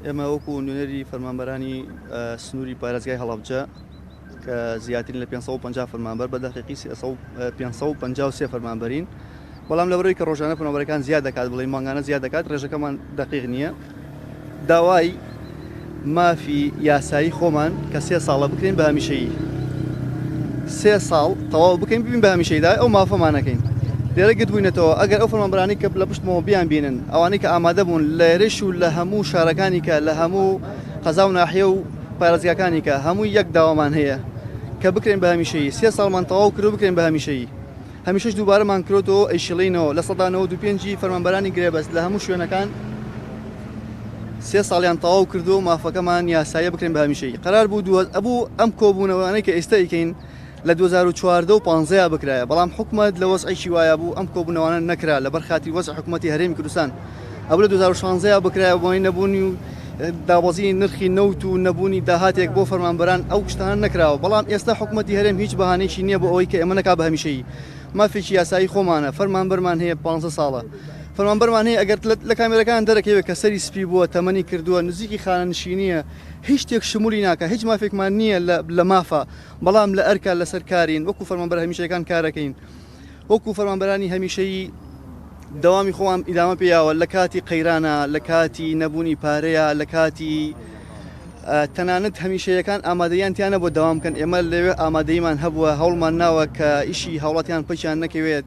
ئێمە وەکو نوێنەری فەرمانبەرانی سنووری پارێزگای هەڵەبجە کە زیاترین لە 550 فەرمانبەر بە دەقیقی 553 فەرمانبەرین، بەڵام لەبەرەوەی کە ڕۆژانە فەرمانبەرەکان زیاد دەکات بڵێ مانگانە زیاد دەکات ڕێژەکەمان دەقیق نییە. داوای مافی یاسایی خۆمان کە 3 ساڵە بکرێن بە هەمیشەیی، 3 ساڵ تەواو بکەین ببین بە هەمیشەیدا ئەو مافەمانەکەین. لێرە گرتبووینەتەوە ئەگەر ئەو فەرمانبەرانی کە لە پشتمەوە بیان بینن، ئەوانەی کە ئامادە بوون لە هێرش و لە هەموو شارەکانی کە لە هەموو قەزا و ناحیە و پارێزگاکانی کە هەموو یەک داوامان هەیە کە بکرێن بە هەمیشەیی، 3 ساڵمان تەواو کرد بکرێن بە هەمیشەیی. هەمیشەش دووبارەمان کردەوە ئەیشڵینەوە لە 95% فەرمانبەرانی گرێبەست لە هەموو شوێنەکان 3 ساڵیان تەواو کردو و مافەکەمان یاساییە بکرێن بە هەمیشەیی. قەرار بوو ئەبوو ئەم کۆبوونەوەانەی کە ئێستا ئیکەین لە 2014 و 15 بکرایە، بەڵام حکومەت لە وەزعیشی وایە بوو ئەم کۆبوونەوانە نەکرا لەبەر خاتی وەزع حکومەتی هەرێمی کوردستان. ئەبوو لە 2016 بکرایە بۆی نەبوونی و دابەزی نرخی نەوت و نەبوونی داهاتێک بۆ فەرمانبەران ئەو شتانە نەکراوە، بەڵام ئێستا حکومەتی هەرێم هیچ بەهانەیەکی نییە بۆ ئەوەی کە ئێمە نەکا بە هەمیشەیی. مافێکی یاسایی خۆمانە، فەرمانبەرمان هەیە 15 ساڵە، فەرمانبەرمان هەیە ئەگەر لە کامێرەکان دەرەکەوێت کە سەری سپی بووە تەمەنی کردووە نزیکی خانەنشینیە، هیچ شتێک شمولی ناکە، هیچ مافێکمان نییە لە مافە، بەڵام لە ئەرکا لەسەر کارین وەکو فەرمانبەر هەمیشەیەکان کارەکەین، وەکو فەرمانبەرانی هەمیشەیی دەوامی خۆم ئیدامە پێیاوە لە کاتی قەیرانە، لە کاتی نەبوونی پارەیە، لە کاتی تەنانەت هەمیشەیەکان ئامادەیان تیانە بۆ دەوامکەن. ئێمە لەوێ ئامادەیمان هەبووە، هەوڵمان ناوە کە ئیشی هەوڵاتیان پەیان نەکەوێت.